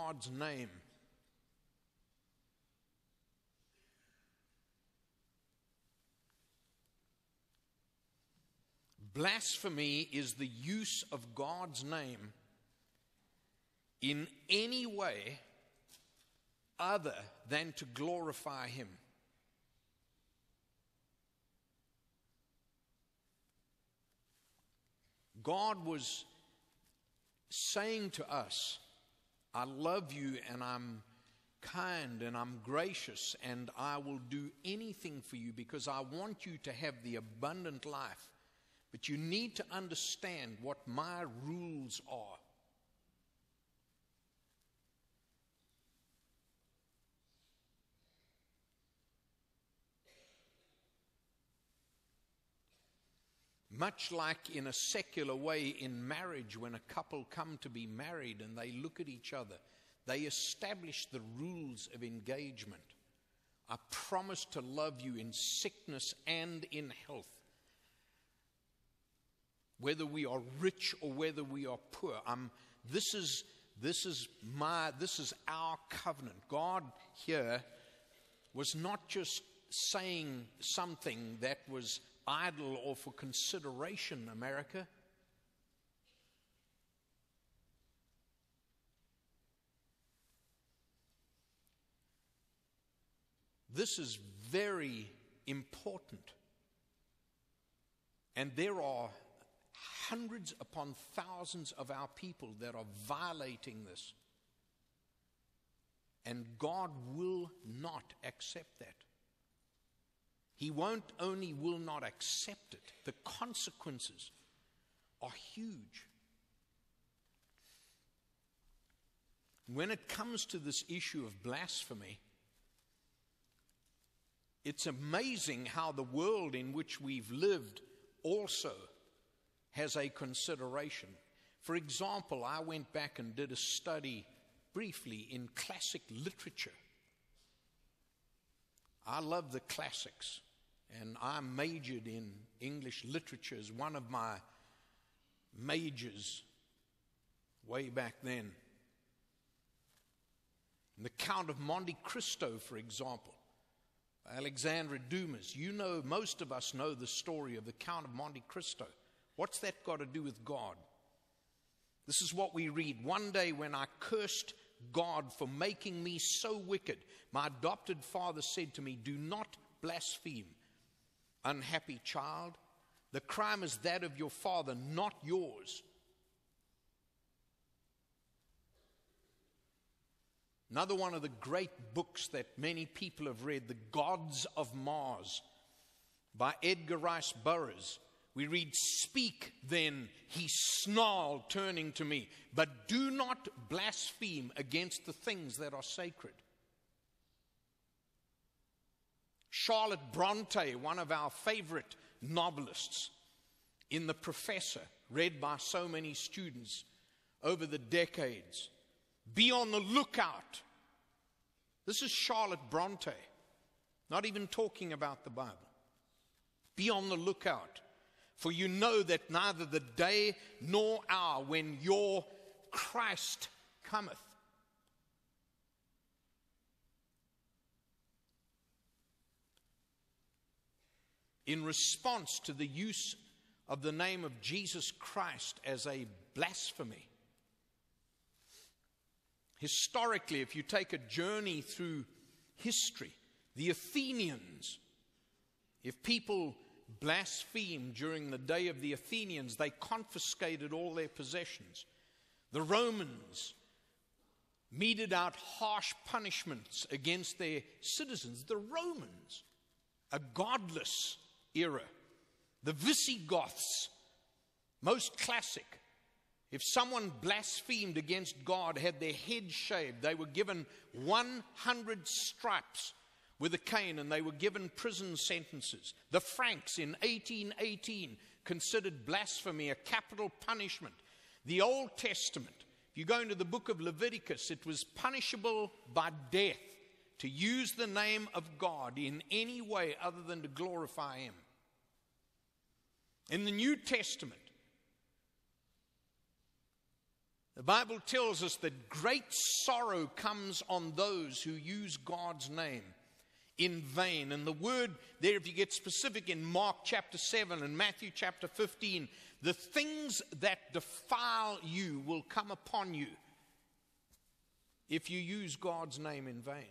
God's name. Blasphemy is the use of God's name in any way other than to glorify Him. God was saying to us, I love you and I'm kind and I'm gracious and I will do anything for you because I want you to have the abundant life. But you need to understand what my rules are. Much like in a secular way in marriage, when a couple come to be married and they look at each other, they establish the rules of engagement. I promise to love you in sickness and in health. Whether we are rich or whether we are poor, this is our covenant. God here was not just saying something that was idle or for consideration, America. This is very important. And there are hundreds upon thousands of our people that are violating this. And God will not accept that. He won't only will not accept it, the consequences are huge. When it comes to this issue of blasphemy, it's amazing how the world in which we've lived also has a consideration. For example, I went back and did a study briefly in classic literature. I love the classics, and I majored in English literature as one of my majors way back then. And the Count of Monte Cristo, for example, Alexandre Dumas. You know, most of us know the story of the Count of Monte Cristo. What's that got to do with God? This is what we read. One day when I cursed God for making me so wicked, my adopted father said to me, do not blaspheme, unhappy child. The crime is that of your father, not yours. Another one of the great books that many people have read, The Gods of Mars, by Edgar Rice Burroughs. We read, speak then, he snarled, turning to me, but do not blaspheme against the things that are sacred. Charlotte Bronte, one of our favorite novelists, in The Professor, read by so many students over the decades. Be on the lookout. This is Charlotte Bronte, not even talking about the Bible. Be on the lookout, for you know that neither the day nor hour when your Christ cometh. In response to the use of the name of Jesus Christ as a blasphemy, historically, if you take a journey through history, the Athenians, if people blasphemed during the day of the Athenians, they confiscated all their possessions. The Romans meted out harsh punishments against their citizens. The Romans, a godless era. The Visigoths, most classic. If someone blasphemed against God, had their head shaved, they were given 100 stripes with a cane, and they were given prison sentences. The Franks in 1818 considered blasphemy a capital punishment. The Old Testament, if you go into the book of Leviticus, it was punishable by death to use the name of God in any way other than to glorify Him. In the New Testament, The Bible tells us that great sorrow comes on those who use God's name in vain. And the word there, if you get specific, in Mark chapter 7 and Matthew chapter 15, the things that defile you will come upon you if you use God's name in vain.